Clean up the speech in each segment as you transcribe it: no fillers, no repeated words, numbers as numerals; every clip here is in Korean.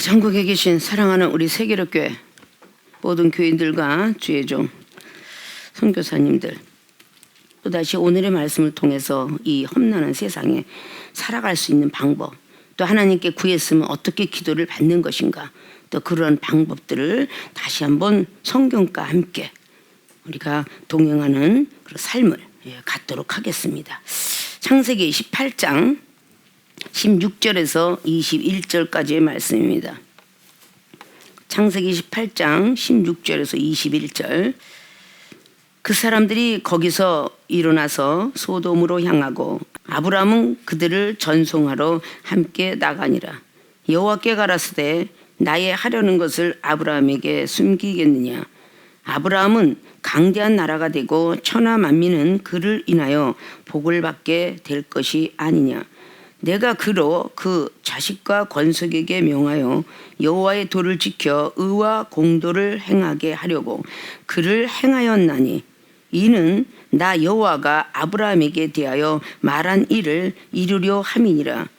전국에 계신 사랑하는 우리 세계력교회 모든 교인들과 주의 종 선교사님들, 또다시 오늘의 말씀을 통해서 이 험난한 세상에 살아갈 수 있는 방법, 또 하나님께 구했으면 어떻게 기도를 받는 것인가, 또 그런 방법들을 다시 한번 성경과 함께 우리가 동행하는 그런 삶을 갖도록 하겠습니다. 창세기 18장 16절에서 21절까지의 말씀입니다. 창세기 18장 16절에서 21절. 그 사람들이 거기서 일어나서 소돔으로 향하고 아브라함은 그들을 전송하러 함께 나가니라. 여호와께 가라사대 나의 하려는 것을 아브라함에게 숨기겠느냐. 아브라함은 강대한 나라가 되고 천하 만민은 그를 인하여 복을 받게 될 것이 아니냐. 내가 그로 그 자식과 권속에게 명하여 여호와의 도를 지켜 의와 공도를 행하게 하려고 그를 행하였나니 이는 나 여호와가 아브라함에게 대하여 말한 일을 이루려 함이니라.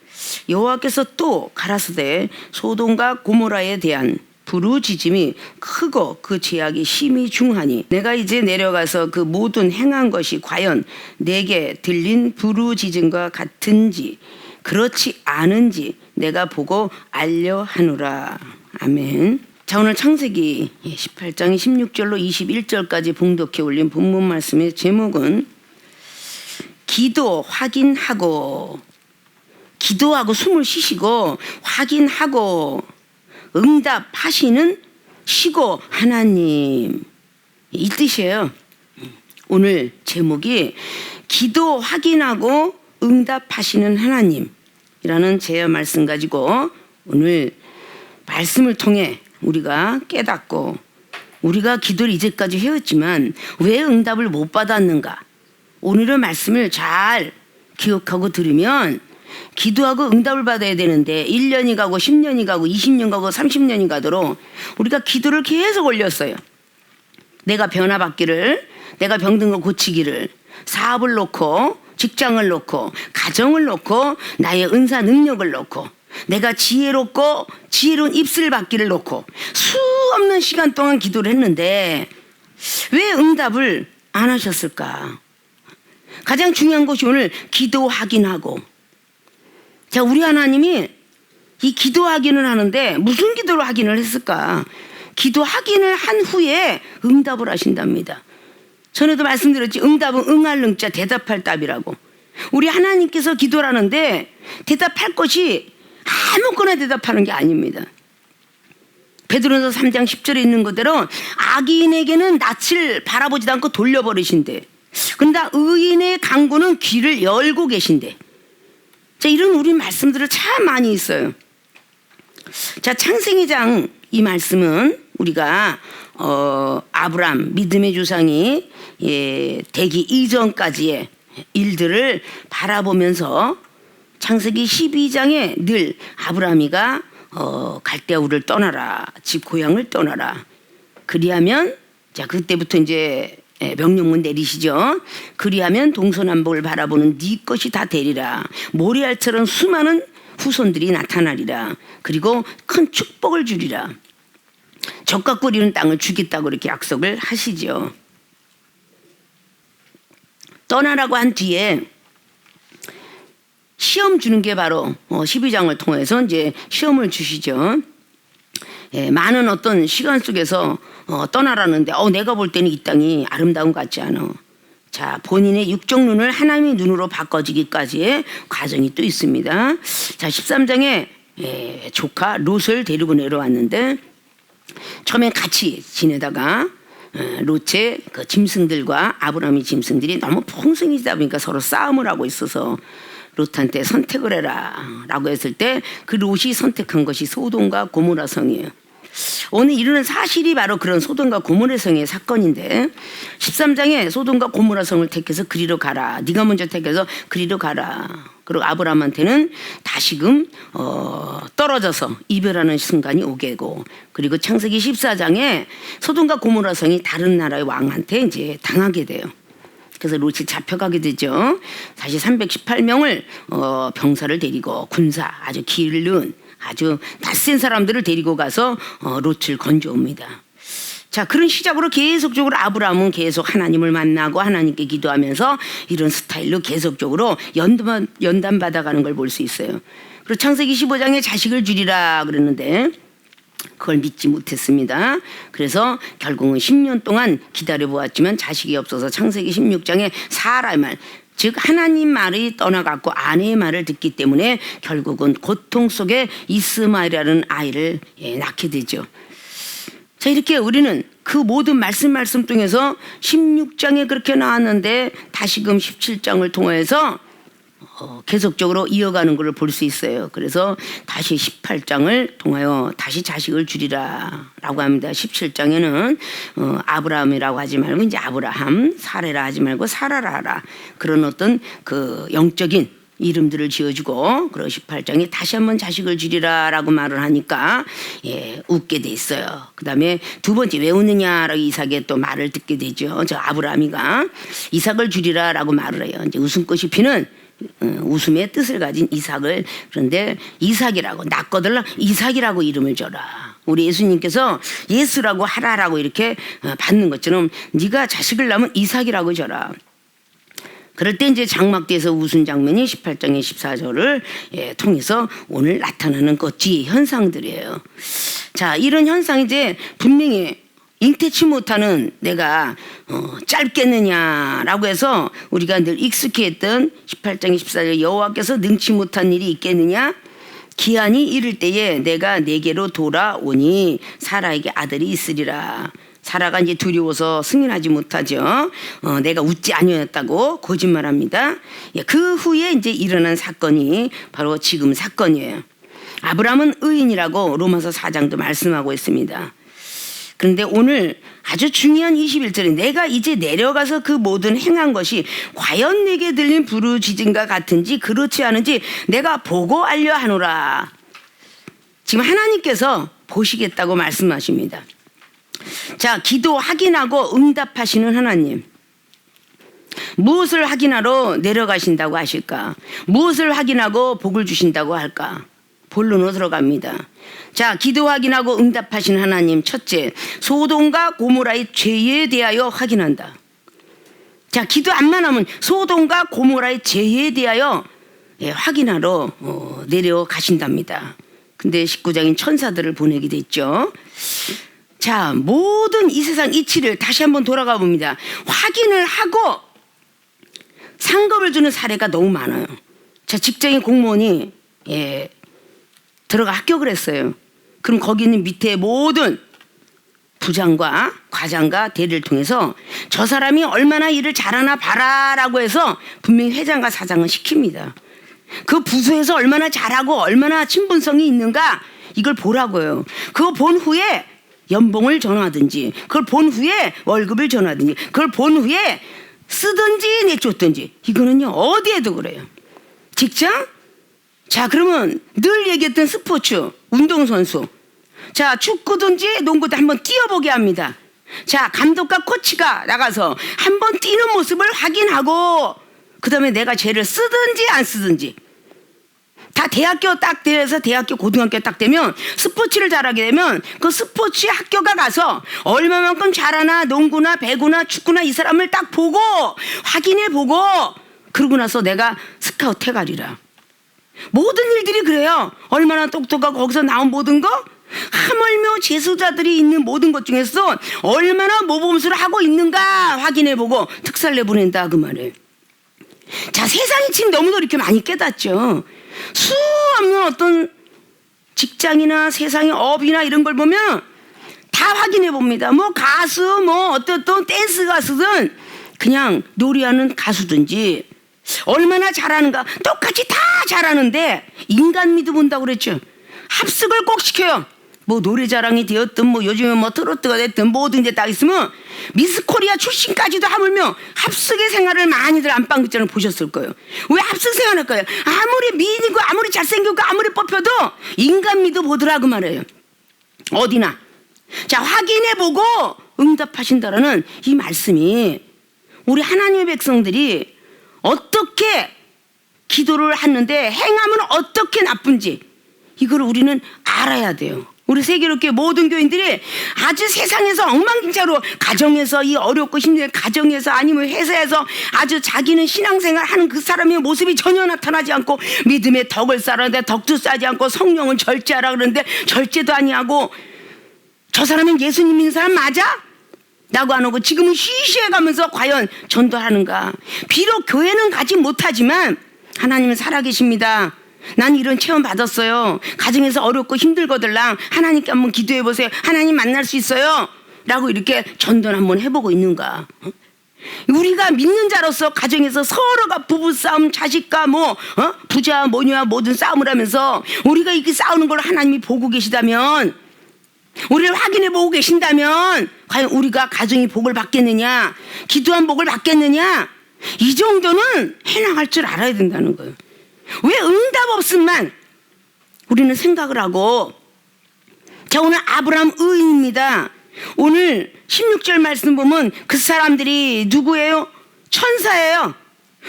여호와께서 또 가라사대 소돔과 고모라에 대한 부르짖음이 크고 그 죄악이 심히 중하니 내가 이제 내려가서 그 모든 행한 것이 과연 내게 들린 부르짖음과 같은지 그렇지 않은지 내가 보고 알려 하노라. 아멘. 자, 오늘 창세기 18장 16절로 21절까지 봉독해 올린 본문 말씀의 제목은 기도 확인하고, 기도하고 숨을 쉬시고 확인하고 응답하시는 시고 하나님, 이 뜻이에요. 오늘 제목이 기도 확인하고 응답하시는 하나님이라는 제 말씀 가지고 오늘 말씀을 통해 우리가 깨닫고, 우리가 기도를 이제까지 해왔지만 왜 응답을 못 받았는가, 오늘의 말씀을 잘 기억하고 들으면 기도하고 응답을 받아야 되는데 1년이 가고 10년이 가고 20년 가고 30년이 가도록 우리가 기도를 계속 올렸어요. 내가 변화받기를, 내가 병든 걸 고치기를, 사업을 놓고, 직장을 놓고, 가정을 놓고, 나의 은사 능력을 놓고, 내가 지혜롭고 지혜로운 입술을 받기를 놓고 수없는 시간 동안 기도를 했는데 왜 응답을 안 하셨을까? 가장 중요한 것이 오늘 기도 확인하고, 자, 우리 하나님이 이 기도 확인을 하는데 무슨 기도를 확인을 했을까? 기도 확인을 한 후에 응답을 하신답니다. 전에도 말씀드렸지, 응답은 응할 응자 대답할 답이라고. 우리 하나님께서 기도를 하는데 대답할 것이 아무거나 대답하는 게 아닙니다. 베드로전서 3장 10절에 있는 그대로 악인에게는 낯을 바라보지도 않고 돌려버리신대. 근데 의인의 강구는 귀를 열고 계신대. 자, 이런 우리 말씀들을 참 많이 있어요. 자, 창세기장 이 말씀은 우리가 아브람 믿음의 조상이 되기 이전까지의 일들을 바라보면서 창세기 12장에 늘 아브라함이가 갈대아우를 떠나라, 집 고향을 떠나라. 그리하면, 자, 그때부터 이제 명령문 내리시죠. 그리하면 동서남북을 바라보는 네 것이 다 되리라. 모리알처럼 수많은 후손들이 나타나리라. 그리고 큰 축복을 주리라. 적과 꿀이는 땅을 주겠다고 이렇게 약속을 하시죠. 떠나라고 한 뒤에 시험 주는 게 바로 12장을 통해서 이제 시험을 주시죠. 많은 어떤 시간 속에서 떠나라는데 내가 볼 때는 이 땅이 아름다운 것 같지 않아. 자, 본인의 육적 눈을 하나님의 눈으로 바꿔지기까지의 과정이 또 있습니다. 자, 13장에 조카 롯을 데리고 내려왔는데 처음엔 같이 지내다가 롯의 그 짐승들과 아브라함의 짐승들이 너무 풍성해지다 보니까 서로 싸움을 하고 있어서 롯한테 선택을 해라 라고 했을 때 그 롯이 선택한 것이 소돔과 고모라 성이에요. 오늘 이루는 사실이 바로 그런 소돔과 고모라 성의 사건인데 13장에 소돔과 고모라 성을 택해서 그리로 가라. 네가 먼저 택해서 그리로 가라. 그리고 아브라함한테는 다시금 떨어져서 이별하는 순간이 오게고, 그리고 창세기 14장에 소돔과 고모라 성이 다른 나라의 왕한테 이제 당하게 돼요. 그래서 롯이 잡혀가게 되죠. 다시 318명을 병사를 데리고 군사 아주 길은 아주 낯선 사람들을 데리고 가서 롯을 건져옵니다. 자, 그런 시작으로 계속적으로 아브라함은 계속 하나님을 만나고 하나님께 기도하면서 이런 스타일로 계속적으로 연단 받아가는 걸 볼 수 있어요. 그리고 창세기 15장에 자식을 주리라 그러는데 그걸 믿지 못했습니다. 그래서 결국은 10년 동안 기다려보았지만 자식이 없어서 창세기 16장에 사라의 말, 즉 하나님 말이 떠나갔고 아내의 말을 듣기 때문에 결국은 고통 속에 이스마엘이라는 아이를 낳게 되죠. 자, 이렇게 우리는 그 모든 말씀 통해서 16장에 그렇게 나왔는데 다시금 17장을 통해서 계속적으로 이어가는 것을 볼 수 있어요. 그래서 다시 18장을 통하여 다시 자식을 주리라 라고 합니다. 17장에는 아브라함이라고 하지 말고 이제 아브라함, 사레라 하지 말고 사라라 하라, 그런 어떤 그 영적인 이름들을 지어주고, 그리고 18장에 다시 한번 자식을 주리라 라고 말을 하니까 웃게 돼 있어요. 그 다음에 두 번째 왜 웃느냐라고 이삭의 또 말을 듣게 되죠. 저 아브라함이가 이삭을 주리라 라고 말을 해요. 이제 웃음꽃이 피는 웃음의 뜻을 가진 이삭을, 그런데 이삭이라고 낳거들라 이삭이라고 이름을 줘라. 우리 예수님께서 예수라고 하라라고 이렇게 받는 것처럼 네가 자식을 낳으면 이삭이라고 줘라. 그럴 때 이제 장막대에서 웃은 장면이 18장의 14절을 통해서 오늘 나타나는 것지 현상들이에요. 자, 이런 현상이 이제 분명히 잉태치 못하는 내가 짧겠느냐라고 해서 우리가 늘 익숙해했던 18장의 14절 여호와께서 능치 못한 일이 있겠느냐, 기한이 이를 때에 내가 내게로 돌아오니 사라에게 아들이 있으리라. 사라가 이제 두려워서 승인하지 못하죠. 내가 웃지 아니었다고 거짓말합니다. 그 후에 이제 일어난 사건이 바로 지금 사건이에요. 아브라함은 의인이라고 로마서 4장도 말씀하고 있습니다. 그런데 오늘 아주 중요한 21절에 내가 이제 내려가서 그 모든 행한 것이 과연 내게 들린 부르짖음과 같은지 그렇지 않은지 내가 보고 알려 하노라. 지금 하나님께서 보시겠다고 말씀하십니다. 자, 기도 확인하고 응답하시는 하나님, 무엇을 확인하러 내려가신다고 하실까? 무엇을 확인하고 복을 주신다고 할까? 본론으로 들어갑니다. 자, 기도 확인하고 응답하신 하나님, 첫째, 소돔과 고모라의 죄에 대하여 확인한다. 자, 기도 안만 하면 소돔과 고모라의 죄에 대하여 확인하러 내려가신답니다. 근데 19장인 천사들을 보내게 됐죠. 자, 모든 이 세상 이치를 다시 한번 돌아가 봅니다. 확인을 하고 상급을 주는 사례가 너무 많아요. 자, 직장인 공무원이 들어가 합격을 했어요. 그럼 거기 있는 밑에 모든 부장과 과장과 대리를 통해서 저 사람이 얼마나 일을 잘하나 봐라라고 해서 분명히 회장과 사장은 시킵니다. 그 부서에서 얼마나 잘하고 얼마나 친분성이 있는가 이걸 보라고요. 그거 본 후에 연봉을 전하든지, 그걸 본 후에 월급을 전하든지, 그걸 본 후에 쓰든지 내쫓든지, 이거는요 어디에도 그래요. 직장? 자, 그러면 늘 얘기했던 스포츠, 운동선수, 자, 축구든지 농구든 한번 뛰어보게 합니다. 자, 감독과 코치가 나가서 한번 뛰는 모습을 확인하고 그 다음에 내가 쟤를 쓰든지 안 쓰든지, 다 대학교 딱 돼서 대학교 고등학교 딱 되면 스포츠를 잘하게 되면 그 스포츠 학교가 가서 얼마만큼 잘하나 농구나 배구나 축구나 이 사람을 딱 보고 확인해 보고 그러고 나서 내가 스카우트 해가리라. 모든 일들이 그래요. 얼마나 똑똑하고 거기서 나온 모든 거, 하물며 재수자들이 있는 모든 것 중에서 얼마나 모범수를 하고 있는가 확인해 보고 특사를 내보낸다 그 말이에요. 자, 세상이 지금 너무도 이렇게 많이 깨닫죠. 수없는 어떤 직장이나 세상의 업이나 이런 걸 보면 다 확인해 봅니다. 뭐 가수, 뭐 어떤 댄스 가수든 그냥 노래하는 가수든지 얼마나 잘하는가 똑같이 다 잘하는데 인간 미도 본다고 그랬죠. 합숙을 꼭 시켜요. 뭐 노래자랑이 되었든 뭐 요즘에 뭐 트로트가 됐든 뭐든 이제 딱 있으면 미스 코리아 출신까지도 하물며 합숙의 생활을 많이들 안방극장을 보셨을 거예요. 왜 합숙 생활할 거예요? 아무리 미인이고 아무리 잘생기고 아무리 뽑혀도 인간 미도 보더라고 말이에요. 어디나. 자, 확인해보고 응답하신다라는 이 말씀이 우리 하나님의 백성들이 어떻게 기도를 하는데 행하면 어떻게 나쁜지 이걸 우리는 알아야 돼요. 우리 세계롭게 모든 교인들이 아주 세상에서 엉망진창으로 가정에서 이 어렵고 힘든 가정에서 아니면 회사에서 아주 자기는 신앙생활 하는 그 사람의 모습이 전혀 나타나지 않고 믿음의 덕을 쌓았는데 덕도 쌓지 않고 성령은 절제하라 그러는데 절제도 아니하고 저 사람은 예수님 믿는 사람 맞아? 라고 안 하고 지금은 쉬쉬해가면서 과연 전도하는가. 비록 교회는 가지 못하지만 하나님은 살아계십니다. 난 이런 체험 받았어요. 가정에서 어렵고 힘들거들랑 하나님께 한번 기도해 보세요. 하나님 만날 수 있어요. 라고 이렇게 전도를 한번 해보고 있는가. 우리가 믿는 자로서 가정에서 서로가 부부싸움, 자식과 부자 모녀와 모든 싸움을 하면서 우리가 이렇게 싸우는 걸 하나님이 보고 계시다면, 우리를 확인해 보고 계신다면 과연 우리가 가정이 복을 받겠느냐, 기도한 복을 받겠느냐, 이 정도는 해나갈 줄 알아야 된다는 거예요. 왜 응답 없음만 우리는 생각을 하고. 자, 오늘 아브라함 의인입니다. 오늘 16절 말씀 보면 그 사람들이 누구예요? 천사예요.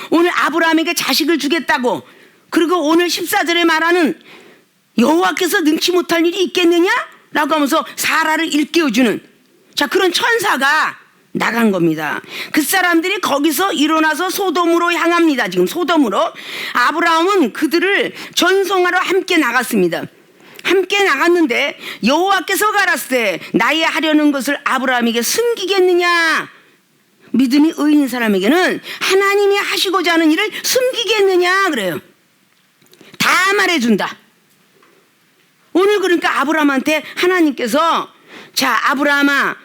오늘 아브라함에게 자식을 주겠다고, 그리고 오늘 14절에 말하는 여호와께서 능치 못할 일이 있겠느냐? 라고 하면서 사라를 일깨워주는, 자, 그런 천사가 나간 겁니다. 그 사람들이 거기서 일어나서 소돔으로 향합니다. 지금 소돔으로. 아브라함은 그들을 전송하러 함께 나갔습니다. 함께 나갔는데 여호와께서 가라사대 때 나의 하려는 것을 아브라함에게 숨기겠느냐? 믿음이 의인인 사람에게는 하나님이 하시고자 하는 일을 숨기겠느냐 그래요. 다 말해준다. 오늘 그러니까 아브라함한테 하나님께서, 자, 아브라함아,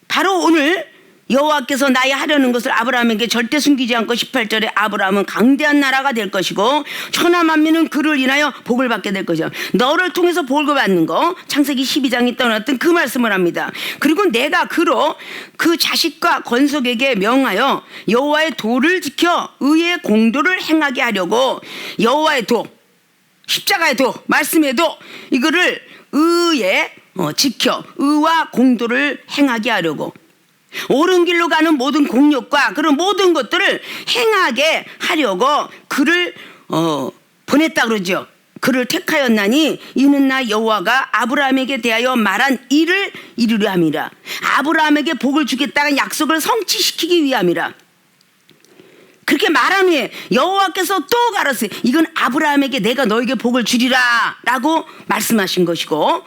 바로 오늘 여호와께서 나의 하려는 것을 아브라함에게 절대 숨기지 않고 18절에 아브라함은 강대한 나라가 될 것이고 천하 만민은 그를 인하여 복을 받게 될 것이야. 너를 통해서 복을 받는 거, 창세기 12장이 떠났던 그 말씀을 합니다. 그리고 내가 그로 그 자식과 건속에게 명하여 여호와의 도를 지켜 의의 공도를 행하게 하려고, 여호와의 도, 십자가의 도, 말씀의 도, 이거를 의에 지켜 의와 공도를 행하게 하려고, 옳은 길로 가는 모든 공력과 그런 모든 것들을 행하게 하려고 그를 보냈다 그러죠. 그를 택하였나니 이는 나 여호와가 아브라함에게 대하여 말한 일을 이루려 함이라. 아브라함에게 복을 주겠다는 약속을 성취시키기 위함이라. 그렇게 말한 후에 여호와께서 또 가라사대 이건 아브라함에게 내가 너에게 복을 주리라 라고 말씀하신 것이고,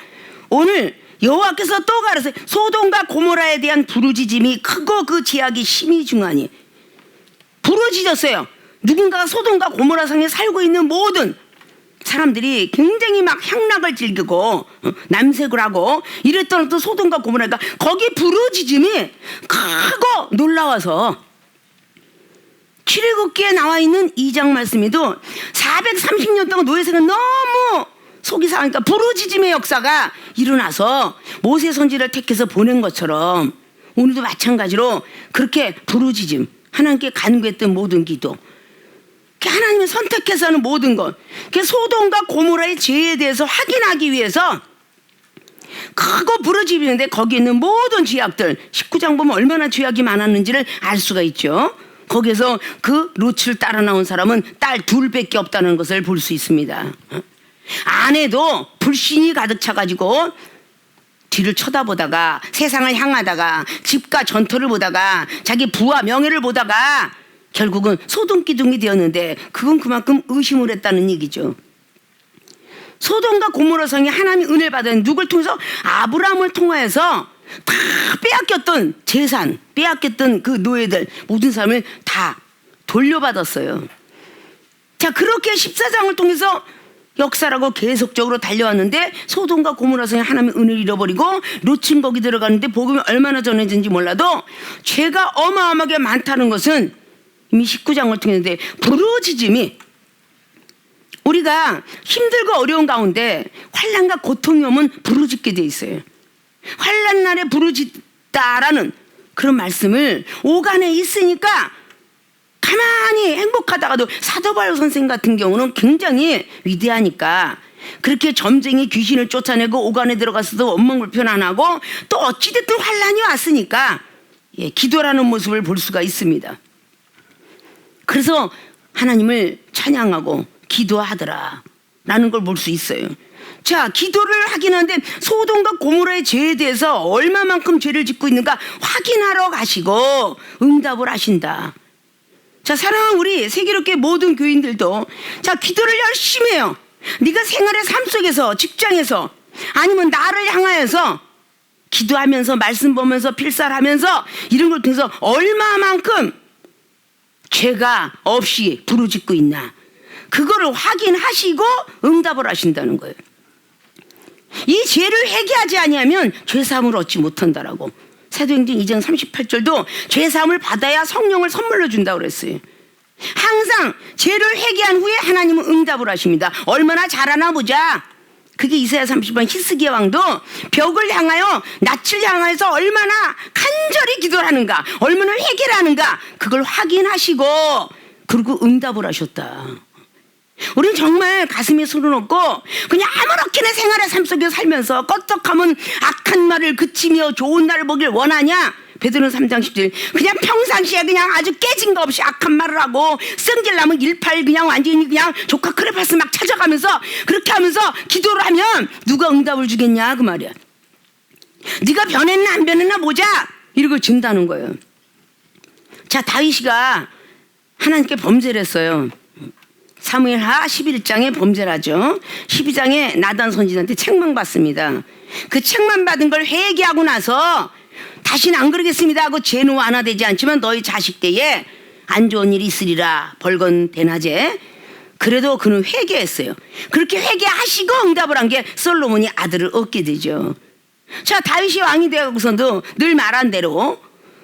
오늘 여호와께서 또 가라사대 소돔과 고모라에 대한 부르짖음이 크고 그 제약이 심히 중하니, 부르짖었어요. 누군가가 소돔과 고모라 성에 살고 있는 모든 사람들이 굉장히 막 향락을 즐기고 남색을 하고 이랬던 또 소돔과 고모라가 거기 부르짖음이 크고 놀라워서 출애굽기에 나와 있는 2장 말씀에도 430년 동안 노예생은 너무 속이 상하니까 부르짖음의 역사가 일어나서 모세 선지를 택해서 보낸 것처럼 오늘도 마찬가지로 그렇게 부르짖음, 하나님께 간구했던 모든 기도, 하나님이 선택해서 하는 모든 것, 소돔과 고모라의 죄에 대해서 확인하기 위해서 크고 부르짖는데 거기 있는 모든 죄악들, 19장 보면 얼마나 죄악이 많았는지를 알 수가 있죠. 거기에서 그 롯을 따라 나온 사람은 딸 둘밖에 없다는 것을 볼 수 있습니다. 아내도 불신이 가득 차가지고 뒤를 쳐다보다가 세상을 향하다가 집과 전토를 보다가 자기 부와 명예를 보다가 결국은 소돔기둥이 되었는데 그건 그만큼 의심을 했다는 얘기죠. 소돔과 고모라 성이 하나님의 은혜를 받은 누굴 통해서? 아브라함을 통하여서 다 빼앗겼던 재산, 빼앗겼던 그 노예들 모든 사람을 다 돌려받았어요. 자, 그렇게 14장을 통해서 역사라고 계속적으로 달려왔는데 소돔과 고모라 성에 하나님의 은혜를 잃어버리고 롯은 거기 들어갔는데 복음이 얼마나 전해진지 몰라도 죄가 어마어마하게 많다는 것은 이미 19장을 통했는데, 부르짖음이 우리가 힘들고 어려운 가운데 환난과 고통이 오면 부르짖게 돼 있어요. 환난 날에 부르짖다라는 그런 말씀을 오간에 있으니까 가만히 행복하다가도 사도 바울 선생 같은 경우는 굉장히 위대하니까 그렇게 점쟁이 귀신을 쫓아내고 오간에 들어가서도 원망불편 안 하고 또 어찌됐든 환난이 왔으니까 기도라는 모습을 볼 수가 있습니다. 그래서 하나님을 찬양하고 기도하더라. 라는 걸 볼 수 있어요. 자, 기도를 하긴 하는데 소돔과 고모라의 죄에 대해서 얼마만큼 죄를 짓고 있는가 확인하러 가시고 응답을 하신다. 자, 사랑하는 우리 세계롭게 모든 교인들도 자, 기도를 열심히 해요. 네가 생활의 삶 속에서, 직장에서, 아니면 나를 향하여서 기도하면서 말씀 보면서 필살하면서 이런 걸 통해서 얼마만큼 죄가 없이 부르짖고 있나, 그거를 확인하시고 응답을 하신다는 거예요. 이 죄를 회개하지 아니하면 죄사함을 얻지 못한다라고. 사도행전 2장 38절도 죄사함을 받아야 성령을 선물로 준다고 그랬어요. 항상 죄를 회개한 후에 하나님은 응답을 하십니다. 얼마나 잘하나 보자. 그게 이사야 30번 히스기야 왕도 벽을 향하여, 낯을 향하여서 얼마나 간절히 기도를 하는가, 얼마나 회개를 하는가, 그걸 확인하시고 그리고 응답을 하셨다. 우리는 정말 가슴에 손을 얹고 그냥 아무렇게나 생활의 삶 속에 살면서 껐떡하면 악한 말을 그치며 좋은 날을 보길 원하냐? 베드로는 3장 10절 그냥 평상시에 그냥 아주 깨진 거 없이 악한 말을 하고 성질나면 일팔 그냥 완전히 그냥 조카 크레파스 막 찾아가면서 그렇게 하면서 기도를 하면 누가 응답을 주겠냐 그 말이야. 네가 변했나 안 변했나 보자 이러고 준다는 거예요. 자, 다윗이가 하나님께 범죄를 했어요. 사무엘하 11장에 범죄를 하죠. 12장에 나단 선지자한테 책망 받습니다. 그 책망 받은 걸 회개하고 나서 다시는 안 그러겠습니다 하고 죄는 완화되지 않지만 너희 자식 때에 안 좋은 일이 있으리라 벌건 대낮에. 그래도 그는 회개했어요. 그렇게 회개하시고 응답을 한 게 솔로몬이 아들을 얻게 되죠. 자, 다윗이 왕이 되고서도 늘 말한 대로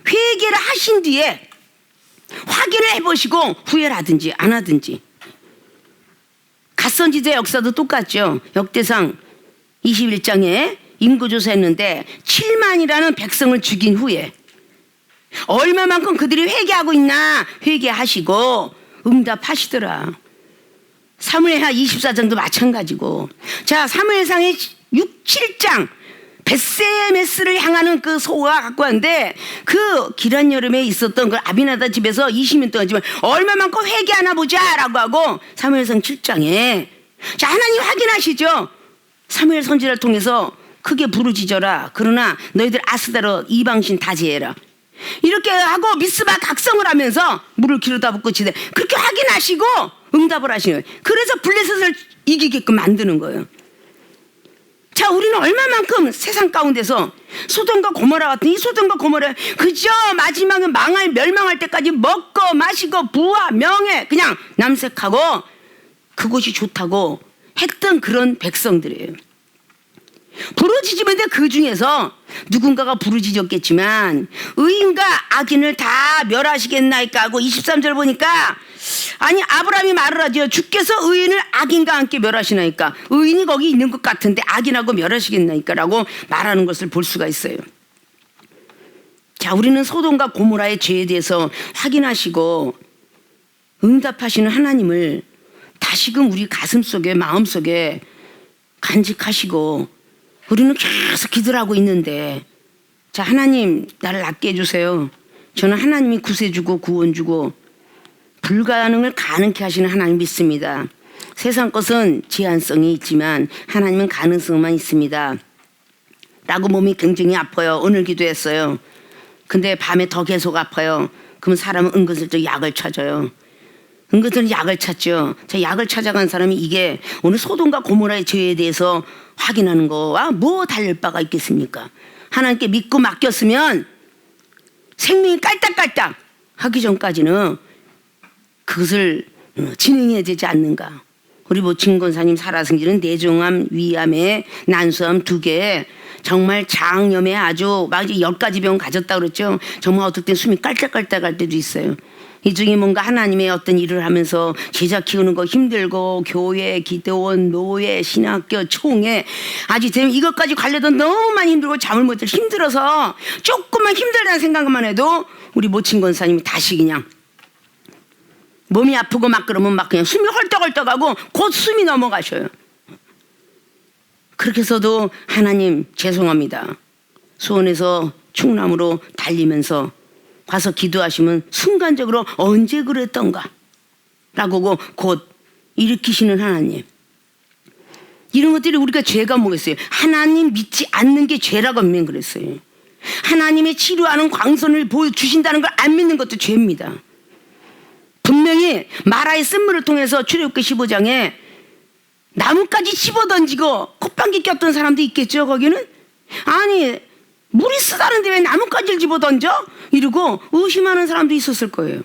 회개를 하신 뒤에 확인을 해보시고 후회를 하든지 안 하든지. 갓선지자의 역사도 똑같죠. 역대상 21장에 인구조사했는데 7만이라는 백성을 죽인 후에 얼마만큼 그들이 회개하고 있나 회개하시고 응답하시더라. 사무엘하 24장도 마찬가지고. 자, 사무엘상의 6, 7장 벳세메스를 향하는 그 소가 갖고 왔는데 그 기란 여름에 있었던 그 아비나다 집에서 20년 동안 지금 얼마만큼 회개하나 보자라고 하고 사무엘상 7장에 자, 하나님 확인하시죠. 사무엘 선지자를 통해서 크게 부르짖어라. 그러나 너희들 아스다로 이방신 다 제해라. 이렇게 하고 미스바 각성을 하면서 물을 기르다 붓고 지대 그렇게 확인하시고 응답을 하시는 거예요. 그래서 블레셋을 이기게끔 만드는 거예요. 자, 우리는 얼마만큼 세상 가운데서 소돔과 고모라 같은 이 소돔과 고모라 그저 마지막에 멸망할 때까지 먹고 마시고 부와 명예 그냥 남색하고 그곳이 좋다고 했던 그런 백성들이에요. 부르짖으면 그 중에서 누군가가 부르짖었겠지만 의인과 악인을 다 멸하시겠나이까 하고 23절 보니까 아니 아브라함이 말을 하죠. 주께서 의인을 악인과 함께 멸하시나이까. 의인이 거기 있는 것 같은데 악인하고 멸하시겠나이까 라고 말하는 것을 볼 수가 있어요. 자, 우리는 소돔과 고모라의 죄에 대해서 확인하시고 응답하시는 하나님을 다시금 우리 가슴속에 마음속에 간직하시고 우리는 계속 기도를 하고 있는데 자, 하나님 나를 낫게 해주세요. 저는 하나님이 구세주고 구원주고 불가능을 가능케 하시는 하나님 믿습니다. 세상 것은 제한성이 있지만 하나님은 가능성만 있습니다 라고 몸이 굉장히 아파요. 오늘 기도했어요. 근데 밤에 더 계속 아파요. 그러면 사람은 은근슬쩍 약을 찾아요. 은근슬쩍 약을 찾죠. 자, 약을 찾아간 사람이 이게 오늘 소돔과 고모라의 죄에 대해서 확인하는 거와 뭐 달릴 바가 있겠습니까? 하나님께 믿고 맡겼으면 생명이 깔딱깔딱 하기 전까지는 그것을 진행해야 되지 않는가. 우리 모친 권사님 살아생기는 내종암, 위암에 난수암 2개 정말 장염에 아주 막 10가지 병 가졌다 그랬죠. 정말 어떨 때 숨이 깔짝깔짝 할 때도 있어요. 이 중에 뭔가 하나님의 어떤 일을 하면서 제자 키우는 거 힘들고 교회, 기도원, 노예, 신학교, 총회 아주 이것까지 관련된 너무 많이 힘들고 잠을 못 들어 힘들어서 조금만 힘들다는 생각만 해도 우리 모친 권사님이 다시 그냥 몸이 아프고 막 그러면 막 그냥 숨이 헐떡헐떡하고 곧 숨이 넘어가셔요. 그렇게 해서도 하나님 죄송합니다. 수원에서 충남으로 달리면서 가서 기도하시면 순간적으로 언제 그랬던가 라고 곧 일으키시는 하나님. 이런 것들이 우리가 죄가 뭐겠어요? 하나님 믿지 않는 게 죄라고 하면 그랬어요. 하나님의 치료하는 광선을 보여주신다는 걸 안 믿는 것도 죄입니다. 분명히 마라의 쓴물을 통해서 출애굽기 15장에 나뭇가지 집어던지고 콧방귀 꼈던 사람도 있겠죠. 거기는 아니 물이 쓰다는데 왜 나뭇가지를 집어던져? 이러고 의심하는 사람도 있었을 거예요.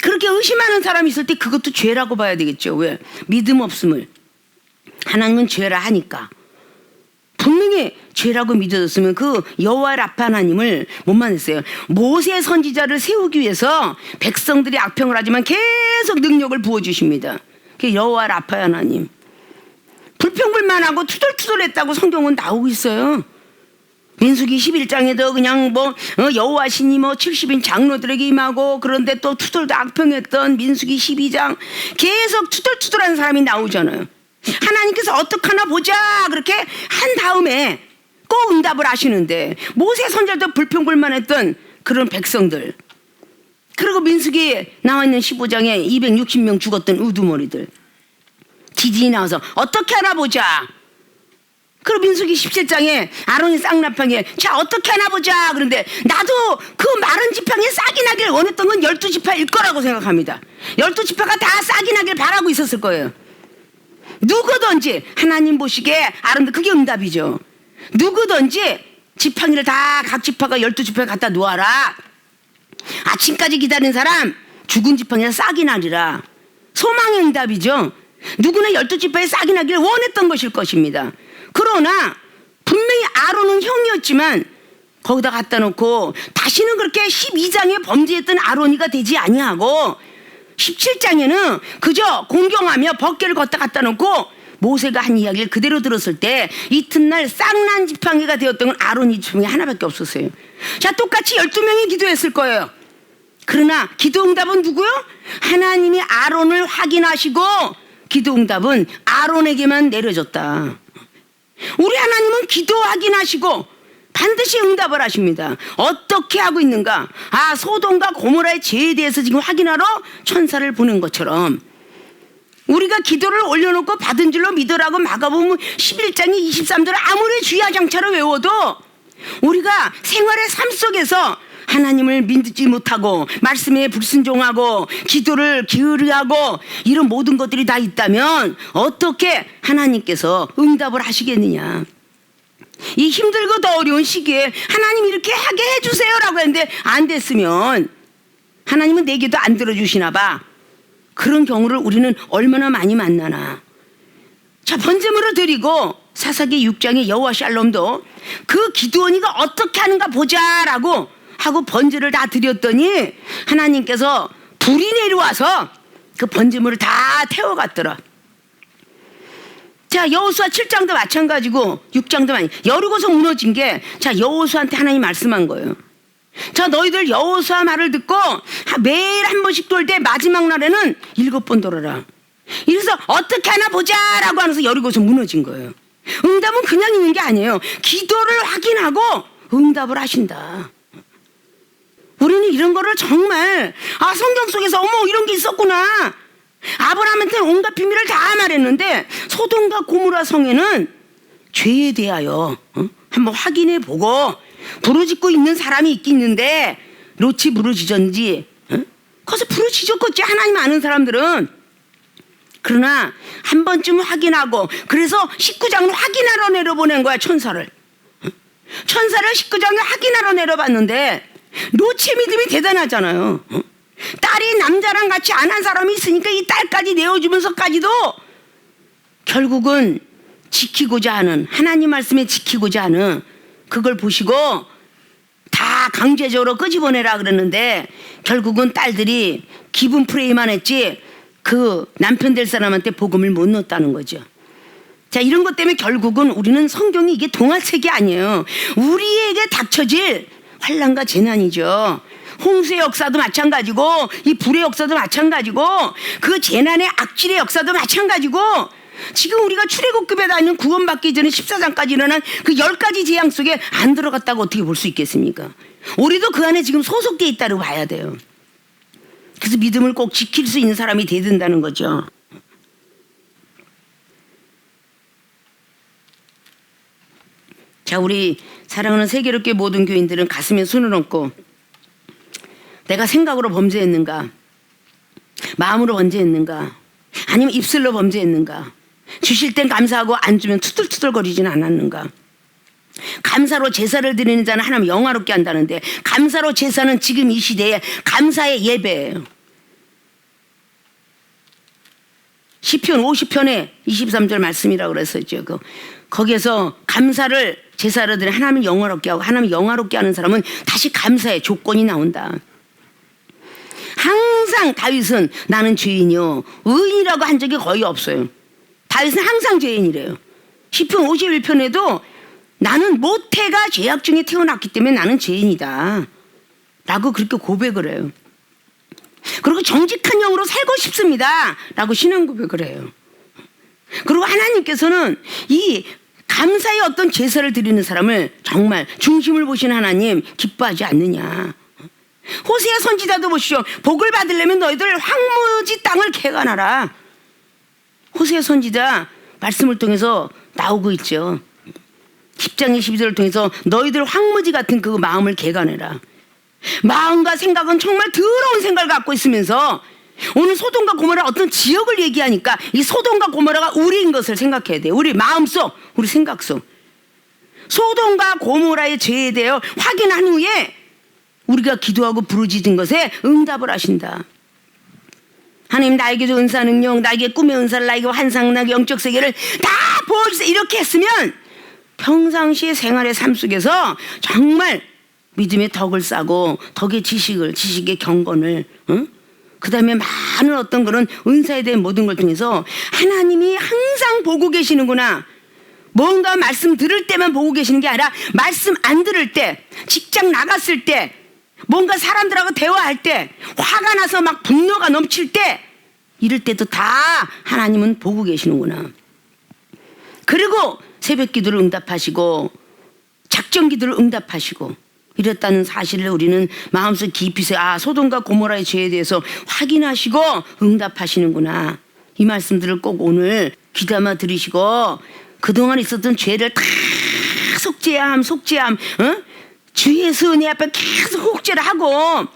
그렇게 의심하는 사람이 있을 때 그것도 죄라고 봐야 되겠죠. 왜? 믿음 없음을 하나님은 죄라 하니까. 분명히 죄라고 믿어졌으면 그 여호와 라파 하나님을 못 만났어요. 모세 선지자를 세우기 위해서 백성들이 악평을 하지만 계속 능력을 부어주십니다. 그게 여호와 라파 하나님. 불평불만하고 투덜투덜했다고 성경은 나오고 있어요. 민수기 11장에도 그냥 여호와 신이 70인 장로들에게 임하고, 그런데 또 투덜도 악평했던 민수기 12장 계속 투덜투덜한 사람이 나오잖아요. 하나님께서 어떡하나 보자 그렇게 한 다음에 꼭 응답을 하시는데, 모세 선지자도 불평불만했던 그런 백성들, 그리고 민수기에 나와 있는 15장에 260명 죽었던 우두머리들, 지진이 나와서 어떻게 하나 보자. 그리고 민수기 17장에 아론이 쌍나팡에 자 어떻게 하나 보자. 그런데 나도 그 마른 지팡이에 싹이 나길 원했던 건 12지파일 거라고 생각합니다. 12지파가 다 싹이 나길 바라고 있었을 거예요. 누구든지 하나님 보시기에 아론도 그게 응답이죠. 누구든지 지팡이를 다 각 지파가 12지파에 갖다 놓아라. 아침까지 기다린 사람 죽은 지팡이에 싹이 나리라. 소망의 응답이죠. 누구나 12지파에 싹이 나길 원했던 것일 것입니다. 그러나 분명히 아론은 형이었지만 거기다 갖다 놓고 다시는 그렇게 12장에 범죄했던 아론이가 되지 아니하고 17장에는 그저 공경하며 벗개를 걷다 갖다 놓고 모세가 한 이야기를 그대로 들었을 때 이튿날 쌍난 지팡이가 되었던 건 아론이 지팡이 하나밖에 없었어요. 자, 똑같이 12명이 기도했을 거예요. 그러나 기도 응답은 누구요? 하나님이 아론을 확인하시고 기도 응답은 아론에게만 내려졌다. 우리 하나님은 기도 확인하시고 반드시 응답을 하십니다. 어떻게 하고 있는가? 소돔과 고모라의 죄에 대해서 지금 확인하러 천사를 보낸 것처럼 우리가 기도를 올려놓고 받은 줄로 믿으라고 마가복음 11장의 23절을 아무리 주야장차로 외워도 우리가 생활의 삶 속에서 하나님을 믿지 못하고 말씀에 불순종하고 기도를 게으르하고 이런 모든 것들이 다 있다면 어떻게 하나님께서 응답을 하시겠느냐. 이 힘들고 더 어려운 시기에 하나님 이렇게 하게 해주세요라고 했는데 안 됐으면 하나님은 내 기도 안 들어주시나 봐. 그런 경우를 우리는 얼마나 많이 만나나. 자, 번제물을 드리고 사사기 6장의 여호와 샬롬도 그 기드온이가 어떻게 하는가 보자라고 하고 번제를 다 드렸더니 하나님께서 불이 내려와서 그 번제물을 다 태워갔더라. 자, 여호수아 7장도 마찬가지고 6장도 여리고서 무너진 게 자 여호수아한테 하나님 말씀한 거예요. 자, 너희들 여호수아 말을 듣고 매일 한 번씩 돌 때 마지막 날에는 7번 돌아라. 이래서 어떻게 하나 보자라고 하면서 여리고서 무너진 거예요. 응답은 그냥 있는 게 아니에요. 기도를 확인하고 응답을 하신다. 우리는 이런 거를 정말 성경 속에서 어머 이런 게 있었구나. 아브라함한테는 온갖 비밀을 다 말했는데 소돔과 고모라 성에는 죄에 대하여 한번 확인해 보고 부르짖고 있는 사람이 있긴 있는데 롯이 부르짖었는지 거기서 부르짖었겠지 하나님 아는 사람들은. 그러나 한 번쯤 확인하고 그래서 19장을 확인하러 내려보낸 거야. 천사를 19장을 확인하러 내려봤는데 롯의 믿음이 대단하잖아요. 딸이 남자랑 같이 안 한 사람이 있으니까 이 딸까지 내어주면서까지도 결국은 지키고자 하는 하나님 말씀에 지키고자 하는 그걸 보시고 다 강제적으로 끄집어내라 그러는데 결국은 딸들이 기분 프레이만 했지 그 남편 될 사람한테 복음을 못 넣었다는 거죠. 자, 이런 것 때문에 결국은 우리는 성경이 이게 동화책이 아니에요. 우리에게 닥쳐질 환난과 재난이죠. 홍수의 역사도 마찬가지고 이 불의 역사도 마찬가지고 그 재난의 악질의 역사도 마찬가지고 지금 우리가 출애굽급에 다니는 구원받기 전에 14장까지 일어난 그 10가지 재앙 속에 안 들어갔다고 어떻게 볼 수 있겠습니까? 우리도 그 안에 지금 소속되어 있다고 봐야 돼요. 그래서 믿음을 꼭 지킬 수 있는 사람이 돼야 된다는 거죠. 자, 우리 사랑하는 세계롭게 모든 교인들은 가슴에 손을 얹고 내가 생각으로 범죄했는가, 마음으로 범죄했는가, 아니면 입술로 범죄했는가, 주실 땐 감사하고 안 주면 투덜투덜거리진 않았는가. 감사로 제사를 드리는 자는 하나님 영화롭게 한다는데, 감사로 제사는 지금 이 시대에 감사의 예배예요. 시편 50편에 23절 말씀이라고 그랬었죠. 거기에서 감사를 제사를 드리는 하나님 영화롭게 하고, 하나님 영화롭게 하는 사람은 다시 감사의 조건이 나온다. 항상 다윗은 나는 죄인이요 의인이라고 한 적이 거의 없어요. 다윗은 항상 죄인이래요. 시편 51편에도 나는 모태가 죄악 중에 태어났기 때문에 나는 죄인이다 라고 그렇게 고백을 해요. 그리고 정직한 영으로 살고 싶습니다 라고 신앙 고백을 해요. 그리고 하나님께서는 이 감사의 어떤 제사를 드리는 사람을 정말 중심을 보시는 하나님 기뻐하지 않느냐. 호세아 선지자도 보시오. 복을 받으려면 너희들 황무지 땅을 개간하라. 호세아 선지자 말씀을 통해서 나오고 있죠. 10장 22절을 통해서 너희들 황무지 같은 그 마음을 개간해라. 마음과 생각은 정말 더러운 생각을 갖고 있으면서 오늘 소돔과 고모라 어떤 지역을 얘기하니까 이 소돔과 고모라가 우리인 것을 생각해야 돼요. 우리 마음속, 우리 생각 속. 소돔과 고모라의 죄에 대해 확인한 후에 우리가 기도하고 부르짖은 것에 응답을 하신다. 하나님 나에게 준 은사 능력, 나에게 꿈의 은사를, 나에게 환상, 나에게 영적 세계를 다 보여주세요. 이렇게 했으면 평상시의 생활의 삶 속에서 정말 믿음의 덕을 쌓고 덕의 지식의 경건을, 그 다음에 많은 어떤 그런 은사에 대한 모든 걸 통해서 하나님이 항상 보고 계시는구나. 뭔가 말씀 들을 때만 보고 계시는 게 아니라 말씀 안 들을 때, 직장 나갔을 때, 뭔가 사람들하고 대화할 때, 화가 나서 막 분노가 넘칠 때, 이럴 때도 다 하나님은 보고 계시는구나. 그리고 새벽 기도를 응답하시고 작정 기도를 응답하시고 이랬다는 사실을 우리는 마음속 깊이 소돔과 고모라의 죄에 대해서 확인하시고 응답하시는구나. 이 말씀들을 꼭 오늘 귀담아 들으시고 그동안 있었던 죄를 다 속죄함 주의 은혜 앞에 계속 속죄를 하고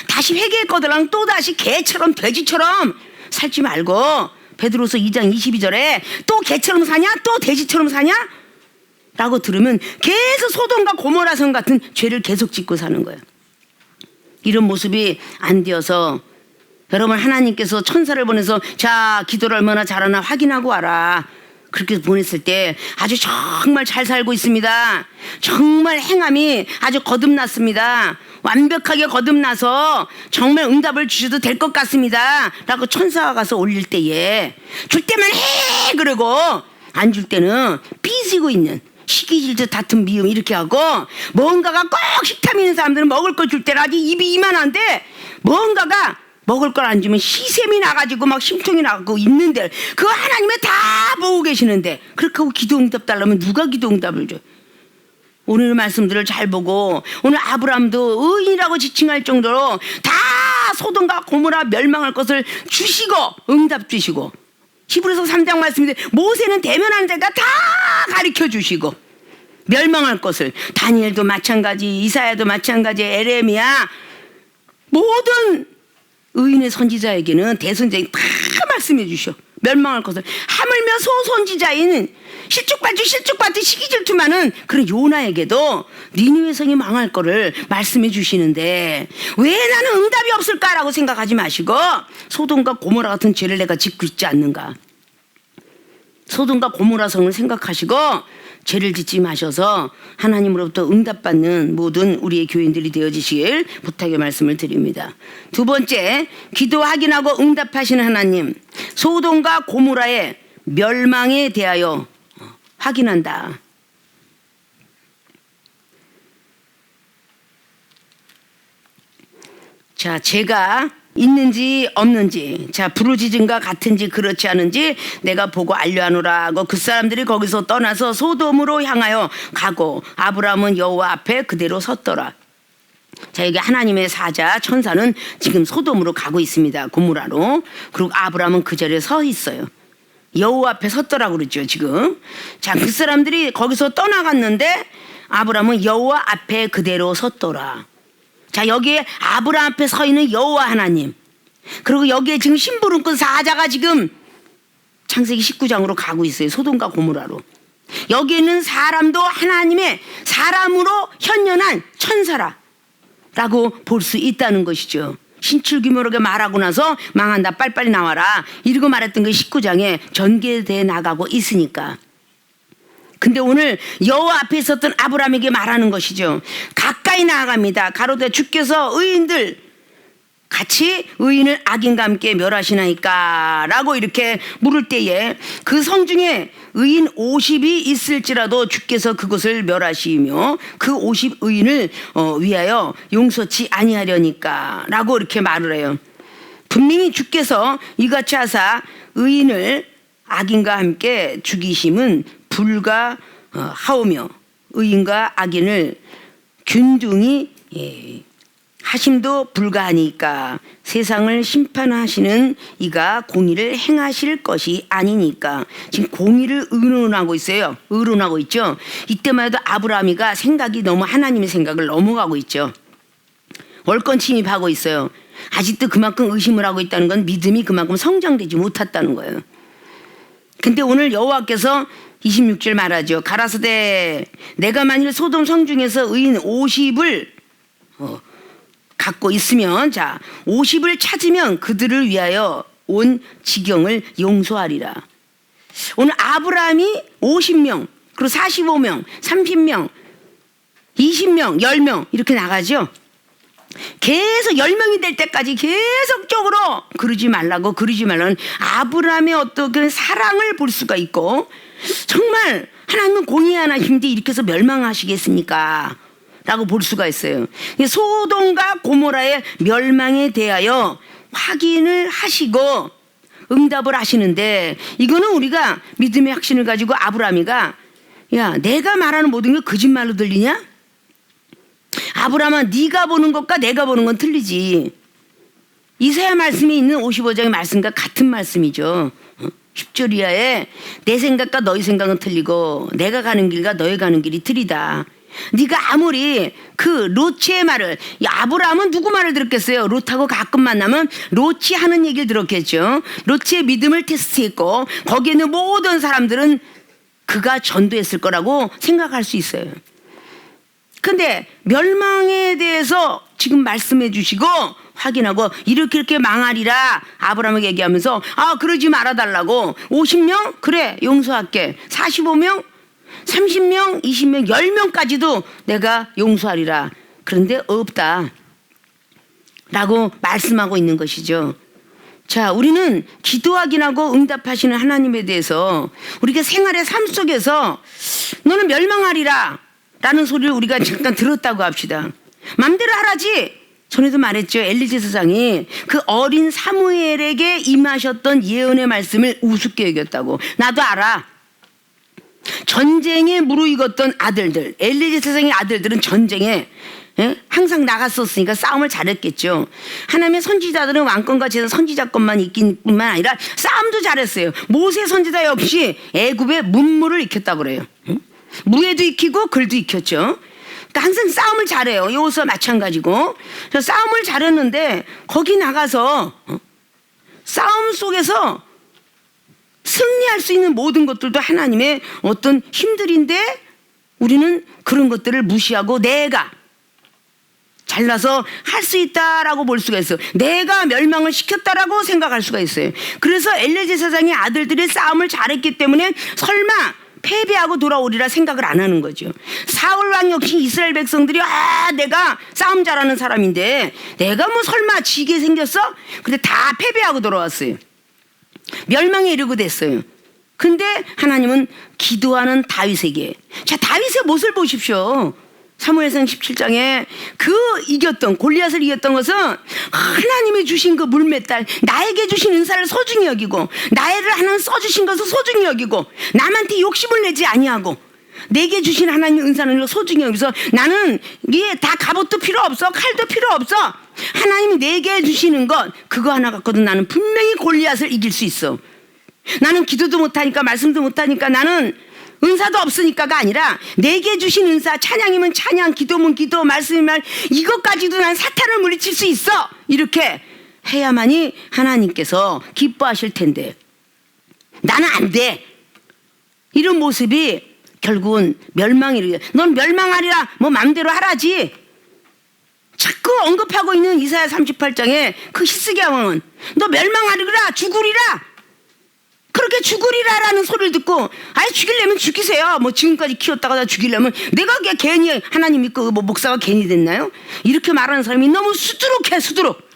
다시 회개했거든 또다시 개처럼 돼지처럼 살지 말고 베드로서 2장 22절에 또 개처럼 사냐? 또 돼지처럼 사냐? 라고 들으면 계속 소돔과 고모라 성 같은 죄를 계속 짓고 사는 거예요. 이런 모습이 안 되어서 여러분 하나님께서 천사를 보내서 자 기도를 얼마나 잘하나 확인하고 와라. 그렇게 보냈을 때 아주 정말 잘 살고 있습니다. 정말 행함이 아주 거듭났습니다. 완벽하게 거듭나서 정말 응답을 주셔도 될 것 같습니다. 라고 천사가 가서 올릴 때에 줄 때만 해 그러고 안 줄 때는 삐지고 있는 시기질투 다툼 미움 이렇게 하고 뭔가가 꼭 식탐 있는 사람들은 먹을 걸 줄 때는 아주 입이 이만한데 뭔가가 먹을 걸 안 주면 시샘이 나가지고 막 심통이 나고 있는데 그거 하나님이 다 보고 계시는데 그렇게 하고 기도 응답 달라면 누가 기도 응답을 줘? 오늘 말씀들을 잘 보고 오늘 아브라함도 의인이라고 지칭할 정도로 다 소돔과 고모라 멸망할 것을 주시고 응답 주시고 히브리서 3장 말씀인데 모세는 대면하는 데가 다 가르쳐 주시고 멸망할 것을 다니엘도 마찬가지 이사야도 마찬가지 에레미야 모든 의인의 선지자에게는 대선자에게 다 말씀해 주셔. 멸망할 것을 하물며 소선지자인 실족받듯 시기질투많은 그런 요나에게도 니느웨 성이 망할 거를 말씀해 주시는데 왜 나는 응답이 없을까라고 생각하지 마시고 소돔과 고모라 같은 죄를 내가 짓고 있지 않는가. 소돔과 고모라 성을 생각하시고 죄를 짓지 마셔서 하나님으로부터 응답받는 모든 우리의 교인들이 되어지시길 부탁의 말씀을 드립니다. 두 번째, 기도 확인하고 응답하시는 하나님, 소돔과 고모라의 멸망에 대하여 확인한다. 자, 죄가 있는지 없는지, 자 부르짖음과 같은지 그렇지 않은지 내가 보고 알려하노라 하고 그 사람들이 거기서 떠나서 소돔으로 향하여 가고 아브라함은 여호와 앞에 그대로 섰더라. 자, 여기 하나님의 사자 천사는 지금 소돔으로 가고 있습니다. 고모라로. 그리고 아브라함은 그 자리에 서 있어요. 여호와 앞에 섰더라고 그러죠 지금. 자, 그 사람들이 거기서 떠나갔는데 아브라함은 여호와 앞에 그대로 섰더라. 자, 여기에 아브라함 앞에 서 있는 여호와 하나님, 그리고 여기에 지금 심부름꾼 사자가 지금 창세기 19장으로 가고 있어요. 소돔과 고모라로. 여기에는 사람도 하나님의 사람으로 현현한 천사라고 볼 수 있다는 것이죠. 신출귀묘하게 말하고 나서 망한다 빨리빨리 나와라 이러고 말했던 게 19장에 전개돼 나가고 있으니까. 근데 오늘 여호와 앞에 있었던 아브라함에게 말하는 것이죠. 가까이 나아갑니다. 가로되 주께서 의인들 같이 의인을 악인과 함께 멸하시나이까 라고 이렇게 물을 때에 그 성중에 의인 50이 있을지라도 주께서 그것을 멸하시며 그 50 의인을 위하여 용서치 아니하려니까 라고 이렇게 말을 해요. 분명히 주께서 이같이 하사 의인을 악인과 함께 죽이심은 불가하오며 의인과 악인을 균등히 하심도 불가하니까 세상을 심판하시는 이가 공의를 행하실 것이 아니니까. 지금 공의를 의논하고 있어요. 의논하고 있죠. 이때만 해도 아브라함이가 생각이 너무 하나님의 생각을 넘어가고 있죠. 월권 침입하고 있어요. 아직도 그만큼 의심을 하고 있다는 건 믿음이 그만큼 성장되지 못했다는 거예요. 근데 오늘 여호와께서 26절 말하죠. 가라사대 내가 만일 소돔 성중에서 의인 50을 갖고 있으면, 자 50을 찾으면 그들을 위하여 온 지경을 용서하리라. 오늘 아브라함이 50명, 그리고 45명, 30명, 20명, 10명 이렇게 나가죠. 계속 10명이 될 때까지 계속적으로 그러지 말라는 아브라함의 어떤 그 사랑을 볼 수가 있고, 정말 하나님은 공의하나신데 이렇게 해서 멸망하시겠습니까? 라고 볼 수가 있어요. 소돔과 고모라의 멸망에 대하여 확인을 하시고 응답을 하시는데, 이거는 우리가 믿음의 확신을 가지고 아브라함이가, 야 내가 말하는 모든 게 거짓말로 들리냐? 아브라함아, 네가 보는 것과 내가 보는 건 틀리지. 이사야 말씀에 있는 55장의 말씀과 같은 말씀이죠. 10절 이하에 내 생각과 너희 생각은 틀리고 내가 가는 길과 너희 가는 길이 틀리다. 네가 아무리 그 롯의 말을, 아브라함은 누구 말을 들었겠어요? 롯하고 가끔 만나면 롯이 하는 얘기를 들었겠죠. 롯의 믿음을 테스트했고 거기에 있는 모든 사람들은 그가 전도했을 거라고 생각할 수 있어요. 근데 멸망에 대해서 지금 말씀해 주시고 확인하고 이렇게 망하리라 아브라함에게 얘기하면서, 아 그러지 말아달라고. 50명? 그래 용서할게. 45명? 30명? 20명? 10명까지도 내가 용서하리라. 그런데 없다 라고 말씀하고 있는 것이죠. 자, 우리는 기도하긴 하고 응답하시는 하나님에 대해서 우리가 생활의 삶 속에서 너는 멸망하리라 라는 소리를 우리가 잠깐 들었다고 합시다. 맘대로 하라지. 전에도 말했죠. 엘리 제사장이 그 어린 사무엘에게 임하셨던 예언의 말씀을 우습게 여겼다고. 나도 알아. 전쟁에 무르익었던 아들들, 엘리 제사장의 아들들은 전쟁에 항상 나갔었으니까 싸움을 잘했겠죠. 하나님의 선지자들은 왕권과 제사 선지자권만 있긴 뿐만 아니라 싸움도 잘했어요. 모세 선지자 역시 애굽의 문무를 익혔다고 그래요. 무예도 익히고 글도 익혔죠. 그러니까 항상 싸움을 잘해요. 여호수아 마찬가지고. 싸움을 잘했는데 거기 나가서 싸움 속에서 승리할 수 있는 모든 것들도 하나님의 어떤 힘들인데 우리는 그런 것들을 무시하고 내가 잘나서 할 수 있다라고 볼 수가 있어요. 내가 멸망을 시켰다라고 생각할 수가 있어요. 그래서 엘리 제사장의 아들들이 싸움을 잘했기 때문에 설마 패배하고 돌아오리라 생각을 안 하는 거죠. 사울 왕 역시 이스라엘 백성들이 내가 싸움 잘하는 사람인데 내가 뭐 설마 지게 생겼어? 근데 다 패배하고 돌아왔어요. 멸망에 이르고 됐어요. 근데 하나님은 기도하는 다윗에게, 자 다윗의 모습을 보십시오. 사무엘상 17장에 그 이겼던 골리앗을 이겼던 것은 하나님이 주신 그 물맷달, 나에게 주신 은사를 소중히 여기고 나를 하나님 써주신 것을 소중히 여기고 남한테 욕심을 내지 아니하고 내게 주신 하나님의 은사를 소중히 여기서 나는 이게 다 갑옷도 필요 없어, 칼도 필요 없어, 하나님이 내게 주시는 것 그거 하나 갖고도 나는 분명히 골리앗을 이길 수 있어. 나는 기도도 못하니까 말씀도 못하니까 나는 은사도 없으니까가 아니라 내게 주신 은사, 찬양이면 찬양, 기도면 기도, 말씀이면 말, 이것까지도 난 사탄을 물리칠 수 있어. 이렇게 해야만이 하나님께서 기뻐하실 텐데 나는 안 돼. 이런 모습이 결국은 멸망이래. 넌 멸망하리라 뭐 맘대로 하라지. 자꾸 언급하고 있는 이사야 38장에 그 히스기야 왕은 너 멸망하리라, 죽으리라. 그렇게 죽으리라라는 소리를 듣고 아예 죽이려면 죽이세요. 뭐 지금까지 키웠다가 다 죽이려면 내가 괜히 하나님 믿고 뭐 목사가 괜히 됐나요? 이렇게 말하는 사람이 너무 수두룩해, 수두룩.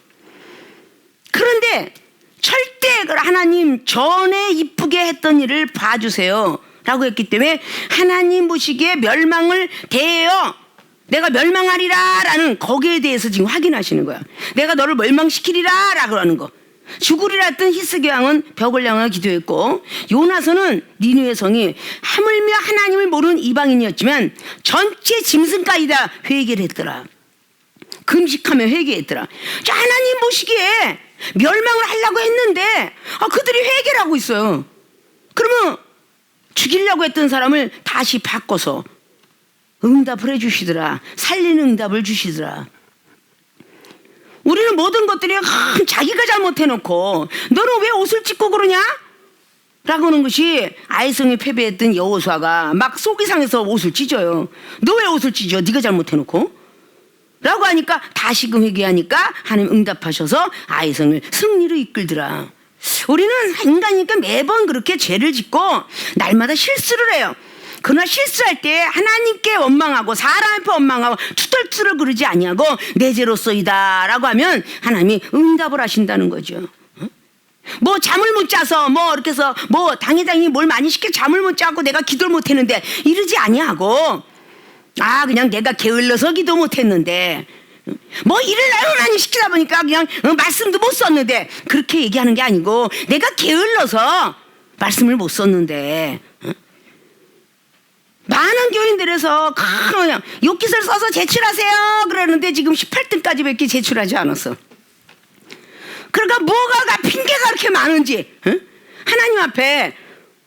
그런데 절대 하나님 전에 이쁘게 했던 일을 봐주세요 라고 했기 때문에 하나님 보시기에 멸망을 대해요. 내가 멸망하리라 라는 거기에 대해서 지금 확인하시는 거야. 내가 너를 멸망시키리라 라고 하는 거. 죽으리라 했던 히스기야 왕은 벽을 향하여 기도했고, 요나서는 니느웨 성이 하물며 하나님을 모르는 이방인이었지만 전체 짐승까지다 회개를 했더라. 금식하며 회개했더라. 자, 하나님 보시기에 멸망을 하려고 했는데 그들이 회개를 하고 있어요. 그러면 죽이려고 했던 사람을 다시 바꿔서 응답을 해주시더라. 살리는 응답을 주시더라. 우리는 모든 것들이 자기가 잘못해놓고 너는 왜 옷을 찢고 그러냐? 라고 하는 것이 아이성이 패배했던 여호수아가 막 속이 상해서 옷을 찢어요. 너 왜 옷을 찢어? 네가 잘못해놓고? 라고 하니까 다시금 회개하니까 하나님 응답하셔서 아이성을 승리로 이끌더라. 우리는 인간이니까 매번 그렇게 죄를 짓고 날마다 실수를 해요. 그러나 실수할 때 하나님께 원망하고 사람 앞에 원망하고 투덜투덜 그러지 아니하고 내 죄로소이다 라고 하면 하나님이 응답을 하신다는 거죠. 뭐 잠을 못 자서 뭐 이렇게 해서 뭐 당회장이 뭘 많이 시켜 잠을 못 자고 내가 기도를 못 했는데 이러지 아니하고 그냥 내가 게을러서 기도 못 했는데 뭐 일을 너무 많이 시키다 보니까 그냥 말씀도 못 썼는데 그렇게 얘기하는 게 아니고 내가 게을러서 말씀을 못 썼는데 많은 교인들에서 그냥 욕깃을 써서 제출하세요 그러는데 지금 18등까지밖에 제출하지 않았어. 그러니까 뭐가 핑계가 그렇게 많은지 하나님 앞에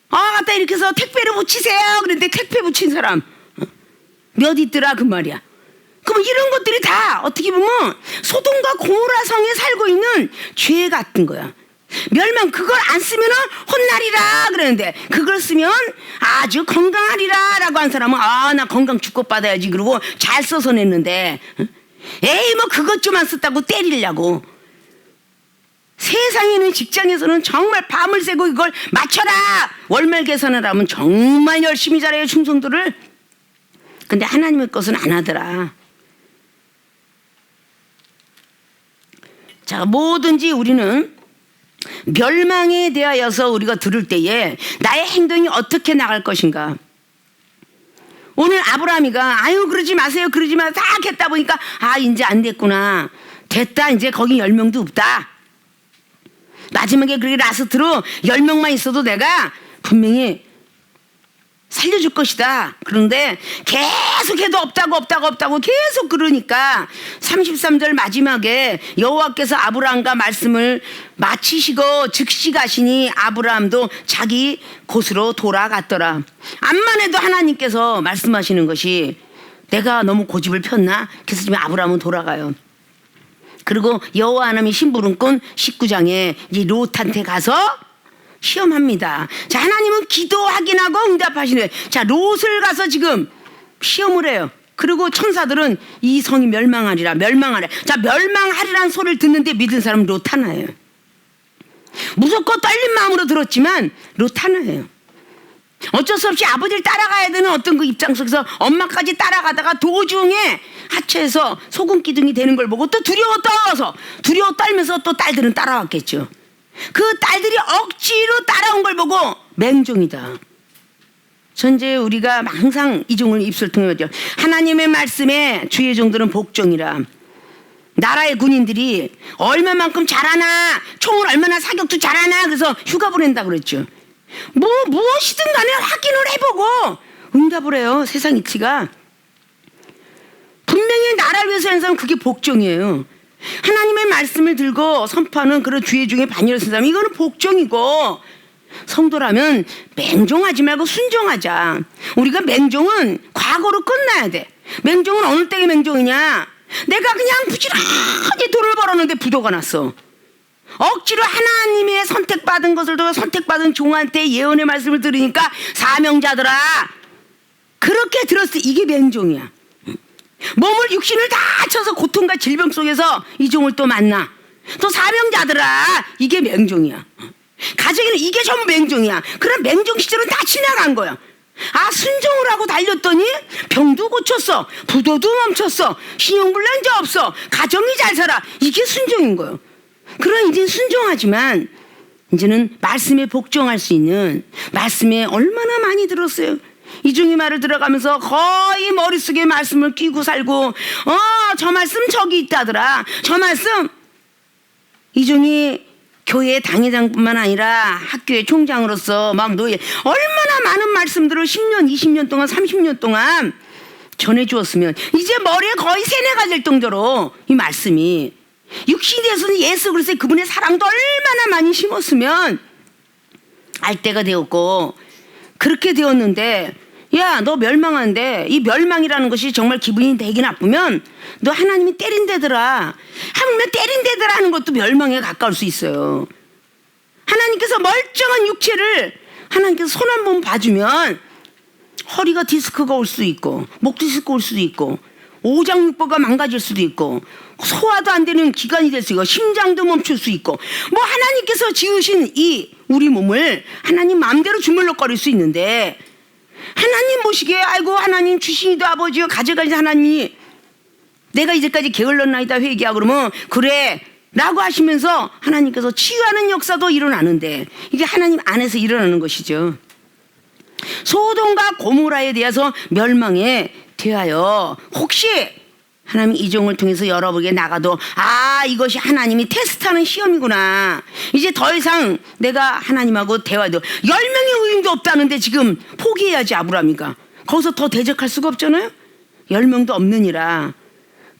갖다 이렇게 해서 택배를 붙이세요 그런데 택배 붙인 사람 몇 있더라 그 말이야. 그럼 이런 것들이 다 어떻게 보면 소돔과 고모라 성에 살고 있는 죄 같은 거야. 멸망 그걸 안 쓰면 혼나리라 그러는데 그걸 쓰면 아주 건강하리라 라고 한 사람은 나 건강 축복받아야지 그러고 잘 써서 냈는데 에이 뭐 그것 좀 안 썼다고 때리려고. 세상에 있는 직장에서는 정말 밤을 새고 이걸 맞춰라 월말 계산을 하면 정말 열심히 잘해요 충성도를. 근데 하나님의 것은 안 하더라. 자, 뭐든지 우리는 멸망에 대하여서 우리가 들을 때에 나의 행동이 어떻게 나갈 것인가. 오늘 아브라함이가 그러지 마세요 그러지 마세요 다 했다 보니까 이제 안 됐구나. 됐다 이제 거기 10명도 없다. 마지막에 그렇게 라스트로 10명만 있어도 내가 분명히 살려줄 것이다. 그런데 계속해도 없다고 계속 그러니까 33절 마지막에 여호와께서 아브라함과 말씀을 마치시고 즉시 가시니 아브라함도 자기 곳으로 돌아갔더라. 암만 해도 하나님께서 말씀하시는 것이 내가 너무 고집을 폈나? 그래서 지금 아브라함은 돌아가요. 그리고 여호와 하나님의 심부름꾼 19장에 이제 롯한테 가서 시험합니다. 자, 하나님은 기도 확인하고 응답하시는. 자, 롯을 가서 지금 시험을 해요. 그리고 천사들은 이 성이 멸망하리라. 자, 멸망하리라는 소리를 듣는데 믿은 사람은 롯 하나예요. 무섭고 떨린 마음으로 들었지만 롯 하나예요. 어쩔 수 없이 아버지를 따라가야 되는 어떤 그 입장 속에서 엄마까지 따라가다가 도중에 하체에서 소금 기둥이 되는 걸 보고 또 두려워 떨면서 또 딸들은 따라왔겠죠. 그 딸들이 억지로 따라온 걸 보고 맹종이다. 전제 우리가 항상 이 종을 입술 통해 하죠. 하나님의 말씀에 주의 종들은 복종이라. 나라의 군인들이 얼마만큼 잘하나, 총을 얼마나 사격도 잘하나, 그래서 휴가 보낸다 그랬죠. 무엇이든 간에 확인을 해보고 응답을 해요. 세상 이치가. 분명히 나라를 위해서 하는 사람은 그게 복종이에요. 하나님의 말씀을 들고 선포하는 그런 주의 중에 반열을 쓴 사람, 이거는 복종이고, 성도라면 맹종하지 말고 순종하자. 우리가 맹종은 과거로 끝나야 돼. 맹종은 어느 때의 맹종이냐? 내가 그냥 부지런히 돈을 벌었는데 부도가 났어. 억지로 하나님의 선택받은 것을 더 선택받은 종한테 예언의 말씀을 들으니까 사명자들아 그렇게 들었을 때 이게 맹종이야. 몸을 육신을 다 쳐서 고통과 질병 속에서 이 종을 또 만나. 또 사명자들아 이게 맹종이야. 가정에는 이게 전부 맹종이야. 그럼 맹종 시절은 다 지나간 거야. 아 순종을 하고 달렸더니 병도 고쳤어. 부도도 멈췄어. 신용불량자 없어. 가정이 잘 살아. 이게 순종인 거예요. 그럼 이제 순종하지만 이제는 말씀에 복종할 수 있는 말씀에 얼마나 많이 들었어요. 이종의 말을 들어가면서 거의 머릿속에 말씀을 끼고 살고 저 말씀 저기 있다더라. 저 말씀 이종이 교회 당회장뿐만 아니라 학교의 총장으로서 막 노예 얼마나 많은 말씀들을 10년 20년 동안 30년 동안 전해주었으면 이제 머리에 거의 세뇌가 될 정도로 이 말씀이 육신에 대해서는 예수 그리스도의 그분의 사랑도 얼마나 많이 심었으면 알 때가 되었고 그렇게 되었는데 야 너 멸망하는데 이 멸망이라는 것이 정말 기분이 되게 나쁘면 너 하나님이 때린대더라. 하물며 때린대더라 하는 것도 멸망에 가까울 수 있어요. 하나님께서 멀쩡한 육체를 하나님께서 손 한 번 봐주면 허리가 디스크가 올 수도 있고 목 디스크 올 수도 있고 오장육부가 망가질 수도 있고 소화도 안 되는 기관이 될 수 있고 심장도 멈출 수 있고 뭐 하나님께서 지으신 이 우리 몸을 하나님 마음대로 주물럭거릴 수 있는데 하나님 보시기에 아이고 하나님 주신이도 아버지요 가져가신 하나님이 내가 이제까지 게을렀나이다 회개하고 그러면 그래 라고 하시면서 하나님께서 치유하는 역사도 일어나는데 이게 하나님 안에서 일어나는 것이죠. 소돔과 고모라에 대해서 멸망에 대하여 혹시 하나님 이 종을 통해서 여러분에게 나가도 아 이것이 하나님이 테스트하는 시험이구나. 이제 더 이상 내가 하나님하고 대화도 10명의 의인도 없다는데 지금 포기해야지 아브라함이가. 거기서 더 대적할 수가 없잖아요. 10명도 없느니라.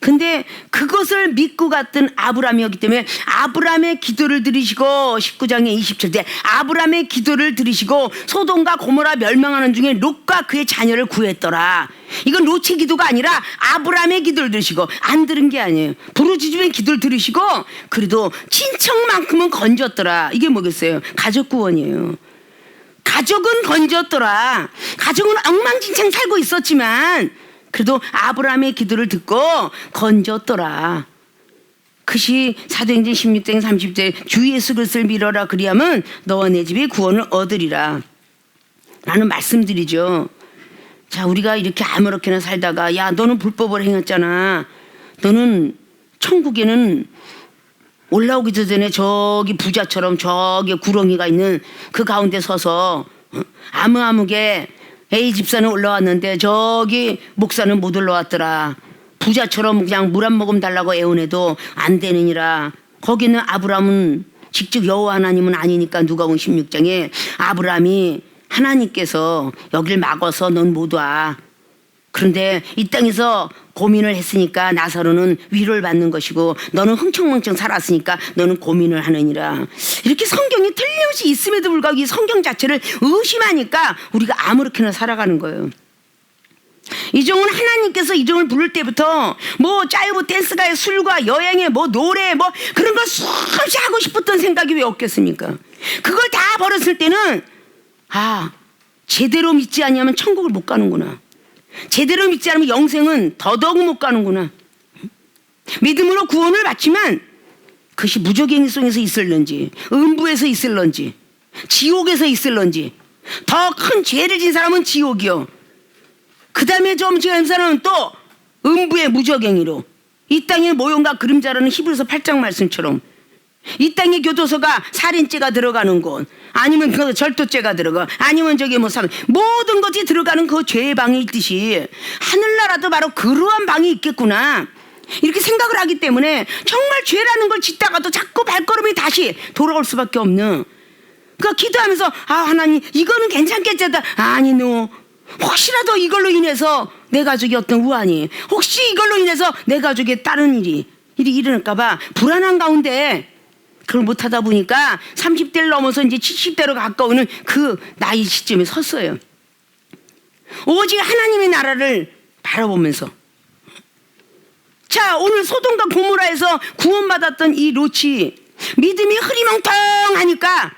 근데 그것을 믿고 갔던 아브라함이었기 때문에 아브라함의 기도를 들으시고 19장의 27절 아브라함의 기도를 들으시고 소돔과 고모라 멸망하는 중에 롯과 그의 자녀를 구했더라. 이건 롯의 기도가 아니라 아브라함의 기도를 들으시고 안 들은 게 아니에요. 부르짖음의 기도를 들으시고 그래도 친척만큼은 건졌더라. 이게 뭐겠어요? 가족 구원이에요. 가족은 건졌더라. 가족은 엉망진창 살고 있었지만 그래도 아브라함의 기도를 듣고 건졌더라. 그것이 사도행전 16장 30절 주 예수 그리스도를 믿어라 그리하면 너와 내 집이 구원을 얻으리라 라는 말씀드리죠. 자 우리가 이렇게 아무렇게나 살다가 야 너는 불법을 행했잖아. 너는 천국에는 올라오기도 전에 저기 부자처럼 저기 구렁이가 있는 그 가운데 서서 아무게 A 집사는 올라왔는데 저기 목사는 못 올라왔더라. 부자처럼 그냥 물 한 모금 달라고 애원해도 안 되느니라. 거기는 아브라함은 직접 여호와 하나님은 아니니까 누가복음 16장에 아브라함이 하나님께서 여길 막아서 넌 못 와. 그런데 이 땅에서 고민을 했으니까 나사로는 위로를 받는 것이고 너는 흥청망청 살았으니까 너는 고민을 하느니라. 이렇게 성경이 틀림없이 있음에도 불구하고 이 성경 자체를 의심하니까 우리가 아무렇게나 살아가는 거예요. 이 종은 하나님께서 이 종을 부를 때부터 뭐 짜이브 댄스가의 술과 여행에 뭐 노래 뭐 그런 걸 수없이 하고 싶었던 생각이 왜 없겠습니까? 그걸 다 버렸을 때는 아 제대로 믿지 않으면 천국을 못 가는구나. 제대로 믿지 않으면 영생은 더더욱 못 가는구나. 믿음으로 구원을 받지만 그것이 무적행위 속에서 있을런지 음부에서 있을런지 지옥에서 있을런지 더 큰 죄를 진 사람은 지옥이요. 그 다음에 좀 지은 사람은 또 음부의 무적행위로 이 땅의 모형과 그림자라는 히브리서 8장 말씀처럼 이 땅의 교도소가 살인죄가 들어가는 곳 아니면 그 절도죄가 들어가 아니면 저기 뭐 모든 것이 들어가는 그 죄의 방이 있듯이 하늘나라도 바로 그러한 방이 있겠구나 이렇게 생각을 하기 때문에 정말 죄라는 걸 짓다가도 자꾸 발걸음이 다시 돌아올 수밖에 없는 그러니까 기도하면서 아 하나님 이거는 괜찮겠다 아니 너 혹시라도 이걸로 인해서 내 가족이 어떤 우환이 혹시 이걸로 인해서 내 가족에 다른 일이 일어날까봐 불안한 가운데 그걸 못하다 보니까 30대를 넘어서 이제 70대로 가까우는 그 나이 시점에 섰어요. 오직 하나님의 나라를 바라보면서. 자, 오늘 소돔과 고모라에서 구원받았던 이 롯이 믿음이 흐리멍텅하니까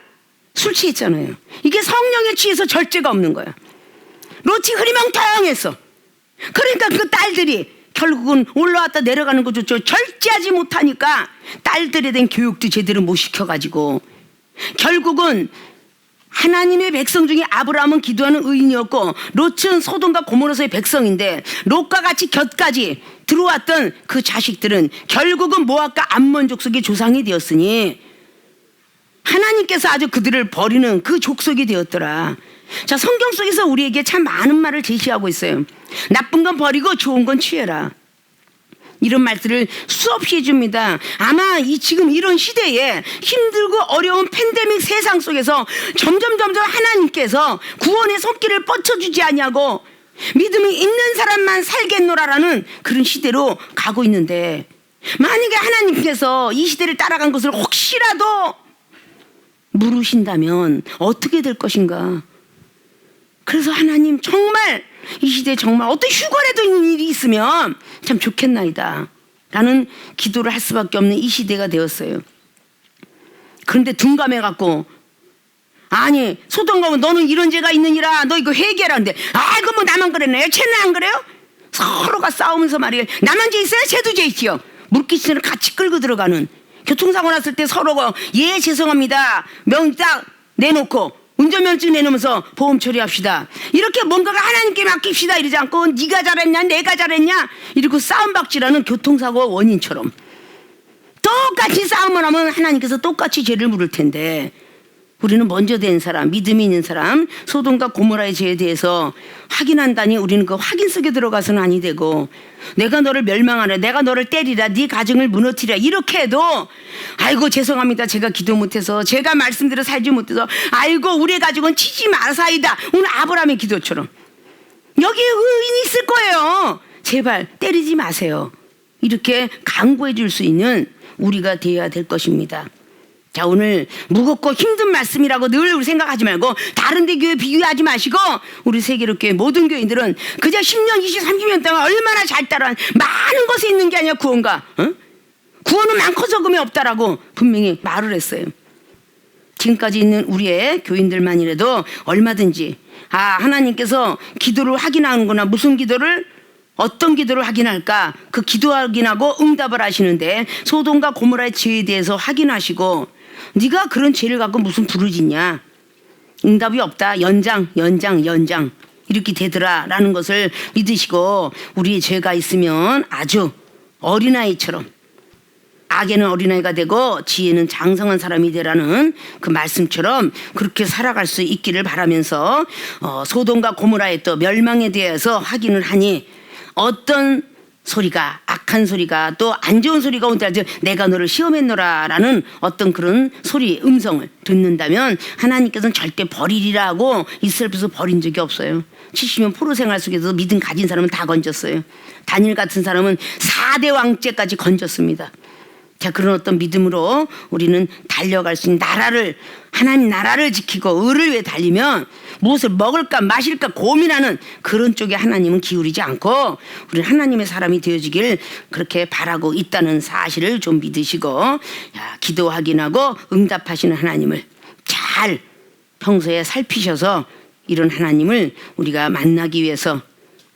술 취했잖아요. 이게 성령에 취해서 절제가 없는 거야. 롯이 흐리멍텅했어. 그러니까 그 딸들이 결국은 올라왔다 내려가는 것조차 절제하지 못하니까 딸들에 대한 교육도 제대로 못 시켜가지고 결국은 하나님의 백성 중에 아브라함은 기도하는 의인이었고 롯은 소돔과 고모라서의 백성인데 롯과 같이 곁까지 들어왔던 그 자식들은 결국은 모압과 암몬 족속의 조상이 되었으니 하나님께서 아주 그들을 버리는 그 족속이 되었더라. 자, 성경 속에서 우리에게 참 많은 말을 제시하고 있어요. 나쁜 건 버리고 좋은 건 취해라. 이런 말들을 수없이 해줍니다. 아마 지금 이런 시대에 힘들고 어려운 팬데믹 세상 속에서 점점 하나님께서 구원의 손길을 뻗쳐주지 아니하고 믿음이 있는 사람만 살겠노라라는 그런 시대로 가고 있는데 만약에 하나님께서 이 시대를 따라간 것을 혹시라도 물으신다면 어떻게 될 것인가? 그래서 하나님 정말 이 시대에 정말 어떤 휴거라도 있는 일이 있으면 참 좋겠나이다 라는 기도를 할 수밖에 없는 이 시대가 되었어요. 그런데 둔감해갖고 아니 소돔과 너는 이런 죄가 있느니라 너 이거 회개라는데 이거 뭐 나만 그랬나요? 쟤는 안 그래요? 서로가 싸우면서 말이에요. 나만 죄 있어요? 쟤도 죄 있지요. 물귀신을 같이 끌고 들어가는 교통사고 났을 때 서로가 예 죄송합니다 명 딱 내놓고 운전면허증 내놓으면서 보험 처리합시다. 이렇게 뭔가가 하나님께 맡깁시다 이러지 않고 네가 잘했냐 내가 잘했냐 이러고 싸움박질하는 교통사고 원인처럼 똑같이 싸움을 하면 하나님께서 똑같이 죄를 물을 텐데 우리는 먼저 된 사람 믿음이 있는 사람 소돔과 고모라의 죄에 대해서 확인한다니 우리는 그 확인 속에 들어가서는 아니 되고 내가 너를 멸망하라 내가 너를 때리라 네 가정을 무너뜨리라 이렇게 해도 아이고 죄송합니다 제가 기도 못해서 제가 말씀대로 살지 못해서 아이고 우리 가족은 치지 마사이다. 오늘 아브라함의 기도처럼 여기에 의인이 있을 거예요. 제발 때리지 마세요. 이렇게 강구해 줄 수 있는 우리가 되어야 될 것입니다. 자, 오늘 무겁고 힘든 말씀이라고 늘 우리 생각하지 말고 다른 데 교회 비교하지 마시고 우리 세계로교회 모든 교인들은 그저 10년 20, 30년 동안 얼마나 잘 따라한 많은 것에 있는 게 아니야 구원가. 구원은 많고 적음이 없다라고 분명히 말을 했어요. 지금까지 있는 우리의 교인들만이라도 얼마든지 하나님께서 기도를 확인하는구나. 무슨 기도를 어떤 기도를 확인할까? 그 기도 확인하고 응답을 하시는데 소돔과 고모라의 죄에 대해서 확인하시고 네가 그런 죄를 갖고 무슨 부르짖냐? 응답이 없다. 연장 이렇게 되더라 라는 것을 믿으시고 우리의 죄가 있으면 아주 어린아이처럼 악에는 어린아이가 되고 지혜는 장성한 사람이 되라는 그 말씀처럼 그렇게 살아갈 수 있기를 바라면서 소돔과 고모라의 또 멸망에 대해서 확인을 하니 어떤 소리가 악한 소리가 또 안 좋은 소리가 온다 하죠. 내가 너를 시험했노라 라는 어떤 그런 소리 음성을 듣는다면 하나님께서는 절대 버리리라 하고 이스라엘에서 버린 적이 없어요. 70년 포로 생활 속에서 믿음 가진 사람은 다 건졌어요. 다니엘 같은 사람은 4대 왕째까지 건졌습니다. 자, 그런 어떤 믿음으로 우리는 달려갈 수 있는 나라를 하나님 나라를 지키고 의를 위해 달리면 무엇을 먹을까 마실까 고민하는 그런 쪽에 하나님은 기울이지 않고 우리는 하나님의 사람이 되어지길 그렇게 바라고 있다는 사실을 좀 믿으시고 기도 확인하고 응답하시는 하나님을 잘 평소에 살피셔서 이런 하나님을 우리가 만나기 위해서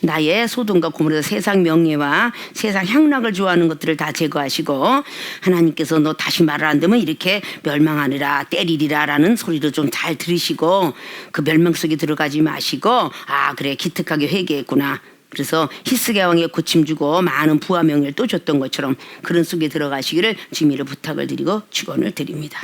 나의 소돔과 고모라 세상 명예와 세상 향락을 좋아하는 것들을 다 제거하시고 하나님께서 너 다시 말을 안 듣면 이렇게 멸망하리라 때리리라 라는 소리를 좀 잘 들으시고 그 멸망 속에 들어가지 마시고 그래 기특하게 회개했구나. 그래서 히스기야 왕에 고침 주고 많은 부와 명예를 또 줬던 것처럼 그런 속에 들어가시기를 주님으로 부탁을 드리고 축원을 드립니다.